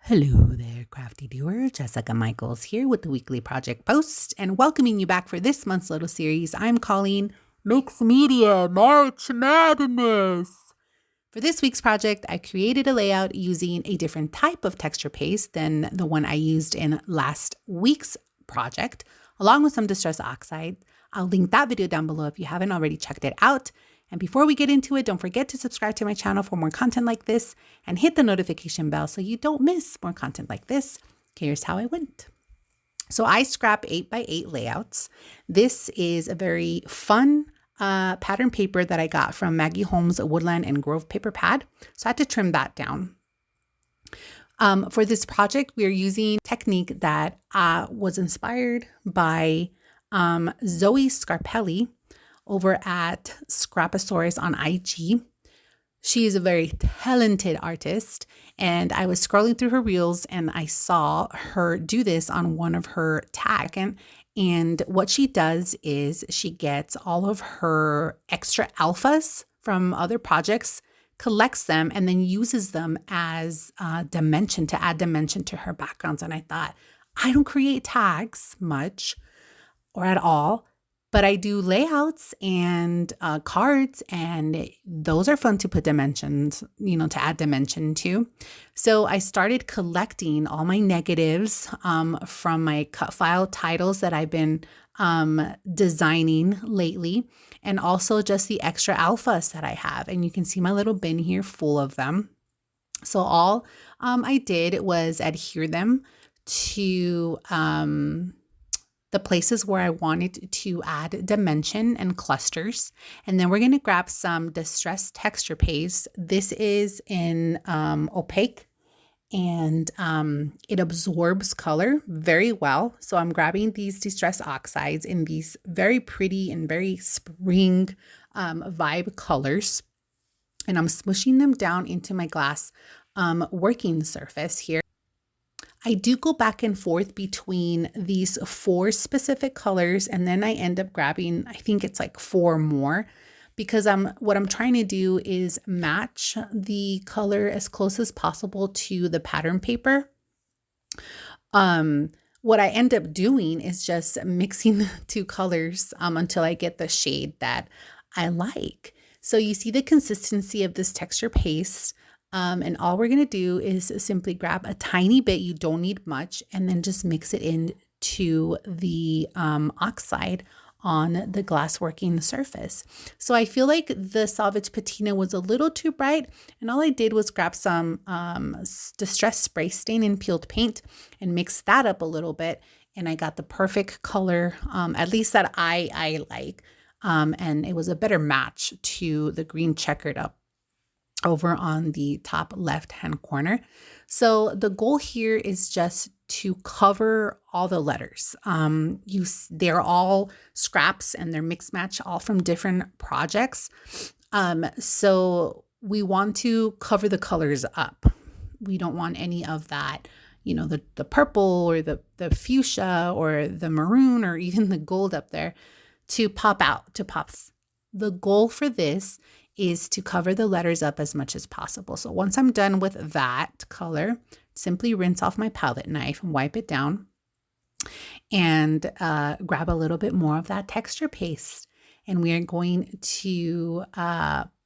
Hello there, crafty doer. Jessica Michaels here with the weekly project post and welcoming you back for this month's little series I'm calling Mixed Media March Madness. For this week's project, I created a layout using a different type of texture paste than the one I used in last week's project, along with some Distress Oxide. I'll link that video down below if you haven't already checked it out. And before we get into it, don't forget to subscribe to my channel for more content like this and hit the notification bell so you don't miss more content like this. Here's how I went. So I scrap 8x8 layouts. This is a very fun pattern paper that I got from Maggie Holmes Woodland and Grove paper pad. So I had to trim that down. For this project, we are using a technique that was inspired by Zoe Scarpelli over at Scraposaurus on IG. She is a very talented artist, and I was scrolling through her reels and I saw her do this on one of her tags. And what she does is she gets all of her extra alphas from other projects, collects them, and then uses them as dimension to add dimension to her backgrounds. And I thought, I don't create tags much or at all, but I do layouts and cards, and those are fun to put dimensions, to add dimension to. So I started collecting all my negatives from my cut file titles that I've been designing lately, and also just the extra alphas that I have. And you can see my little bin here full of them. So all I did was adhere them to the places where I wanted to add dimension and clusters. And then we're going to grab some Distress texture paste. This is in opaque, and it absorbs color very well. So I'm grabbing these Distress Oxides in these very pretty and very spring vibe colors. And I'm smushing them down into my glass working surface here. I do go back and forth between these 4 specific colors, and then I end up grabbing, I think it's like 4 more, because what I'm trying to do is match the color as close as possible to the pattern paper. What I end up doing is just mixing the 2 colors until I get the shade that I like. So you see the consistency of this texture paste. And all we're going to do is simply grab a tiny bit, you don't need much, and then just mix it into the oxide on the glass working surface. So I feel like the Salvage Patina was a little too bright, and all I did was grab some Distress Spray Stain and peeled paint and mix that up a little bit, and I got the perfect color, at least that I like, and it was a better match to the green checkered up over on the top left-hand corner. So the goal here is just to cover all the letters. They're all scraps and they're mixed match, all from different projects. So we want to cover the colors up. We don't want any of that, the purple or the fuchsia or the maroon or even the gold up there to pop out, to pop. The goal for this is to cover the letters up as much as possible. So once I'm done with that color, simply rinse off my palette knife and wipe it down and grab a little bit more of that texture paste. And we are going to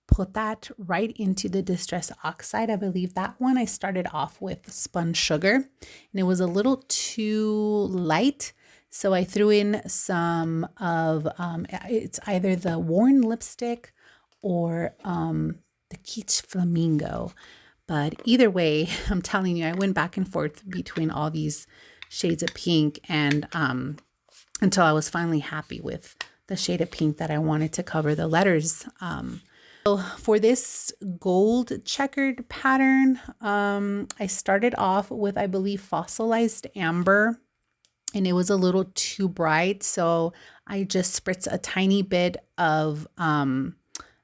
put that right into the Distress Oxide. I believe that one I started off with spun sugar, and it was a little too light. So I threw in some of, it's either the Worn Lipstick or the Quiche Flamingo. But either way, I'm telling you, I went back and forth between all these shades of pink and until I was finally happy with the shade of pink that I wanted to cover the letters. So for this gold checkered pattern, I started off with, I believe, fossilized amber, and it was a little too bright. So I just spritzed a tiny bit of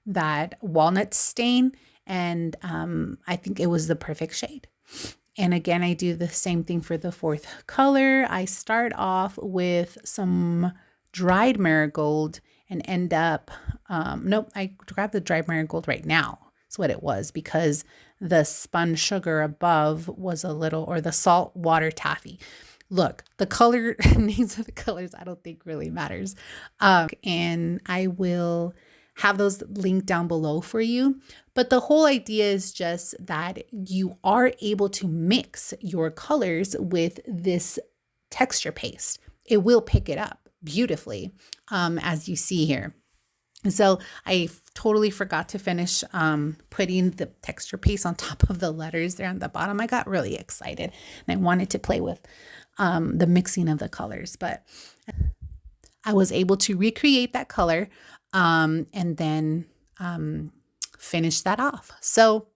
that walnut stain, and I think it was the perfect shade. And again, I do the same thing for the 4th color. I start off with some dried marigold and end up, nope, I grabbed the dried marigold right now. That's what it was, because the spun sugar above was a little, or the salt water taffy. Look, the color names of the colors I don't think really matters. And I will have those linked down below for you. But the whole idea is just that you are able to mix your colors with this texture paste. It will pick it up beautifully, as you see here. So I totally forgot to finish putting the texture paste on top of the letters there on the bottom. I got really excited and I wanted to play with the mixing of the colors, but I was able to recreate that color and then finish that off. So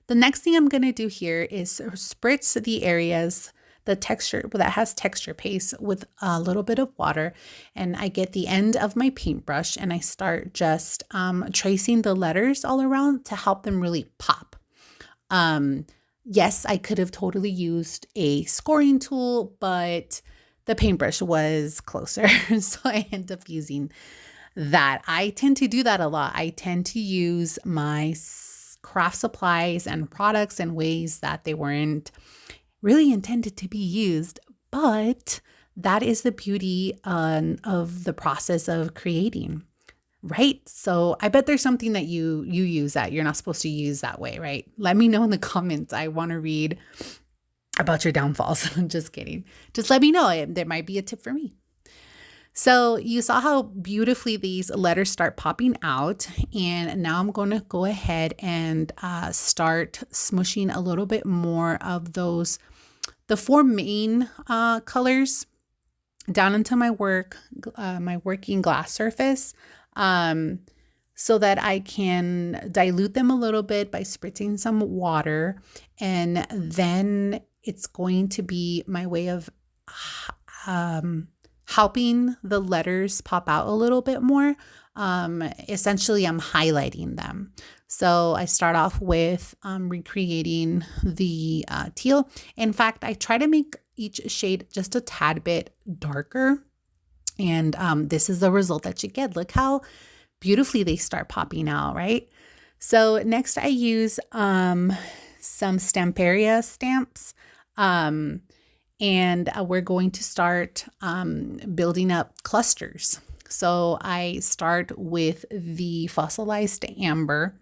the next thing I'm going to do here is spritz the areas, the texture that has texture paste, with a little bit of water, and I get the end of my paintbrush and I start just tracing the letters all around to help them really pop. Yes, I could have totally used a scoring tool, but the paintbrush was closer, so I end up using that. I tend to do that a lot. I tend to use my craft supplies and products in ways that they weren't really intended to be used, but that is the beauty of the process of creating, right? So I bet there's something that you use that you're not supposed to use that way, right? Let me know in the comments. I want to read about your downfalls. I'm just kidding. Just let me know. There might be a tip for me. So you saw how beautifully these letters start popping out. And now I'm going to go ahead and start smushing a little bit more of the four main colors down into my working glass surface, so that I can dilute them a little bit by spritzing some water. And then it's going to be my way of helping the letters pop out a little bit more. Essentially, I'm highlighting them. So I start off with recreating the teal. In fact, I try to make each shade just a tad bit darker. And this is the result that you get. Look how beautifully they start popping out, right? So next I use some Stamperia stamps. And we're going to start building up clusters. So I start with the fossilized amber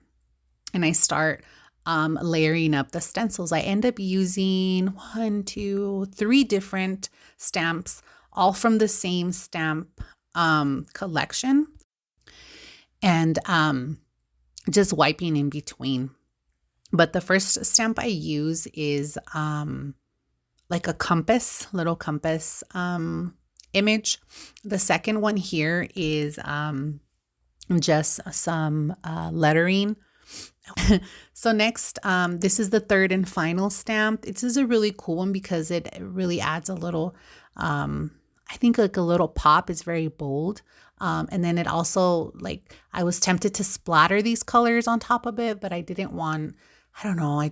and I start layering up the stencils. I end up using 1, 2, 3 different stamps, all from the same stamp collection, and just wiping in between. But the first stamp I use is like a compass, little compass image. The second one here is just some lettering. So next, this is the third and final stamp. This is a really cool one because it really adds a little, I think like a little pop. It's very bold. And then it also, like, I was tempted to splatter these colors on top of it, but I didn't want, I don't know. I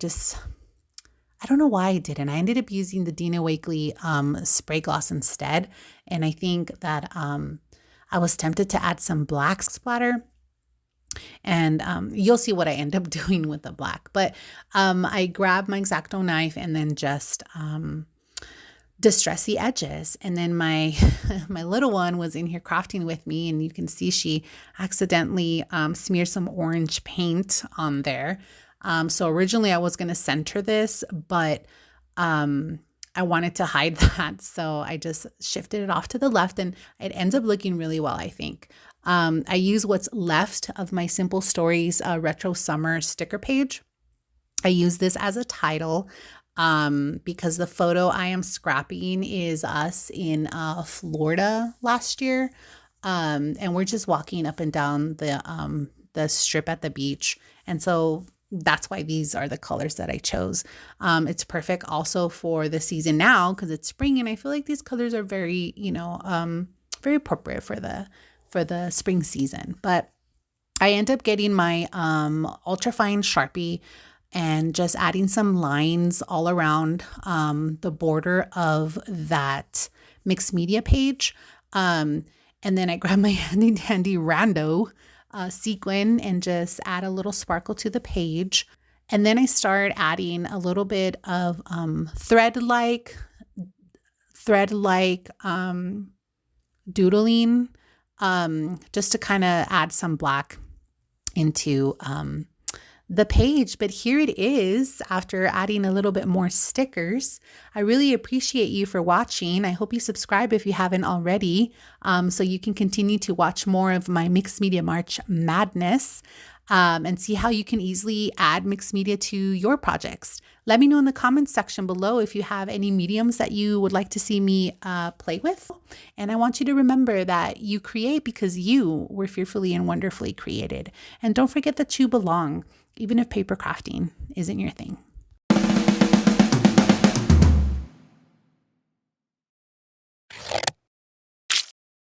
don't know why I didn't. I ended up using the Dina Wakley spray gloss instead. And I think that I was tempted to add some black splatter. And you'll see what I end up doing with the black. But I grabbed my X-Acto knife and then just distress the edges. And then my little one was in here crafting with me, and you can see she accidentally smeared some orange paint on there. So originally I was going to center this, but I wanted to hide that. So I just shifted it off to the left, and it ends up looking really well, I think. I use what's left of my Simple Stories Retro Summer sticker page. I use this as a title because the photo I am scrapping is us in Florida last year. And we're just walking up and down the strip at the beach. And so that's why these are the colors that I chose. It's perfect also for the season now because it's spring, and I feel like these colors are very, very appropriate for the spring season. But I end up getting my ultrafine Sharpie and just adding some lines all around the border of that mixed media page. And then I grab my handy dandy rando sequin and just add a little sparkle to the page. And then I start adding a little bit of thread-like doodling, just to kind of add some black into the page. But here it is after adding a little bit more stickers. I really appreciate you for watching. I hope you subscribe if you haven't already, so you can continue to watch more of my Mixed Media March madness, and see how you can easily add mixed media to your projects. Let me know in the comments section below if you have any mediums that you would like to see me play with. And I want you to remember that you create because you were fearfully and wonderfully created. And don't forget that you belong, even if paper crafting isn't your thing.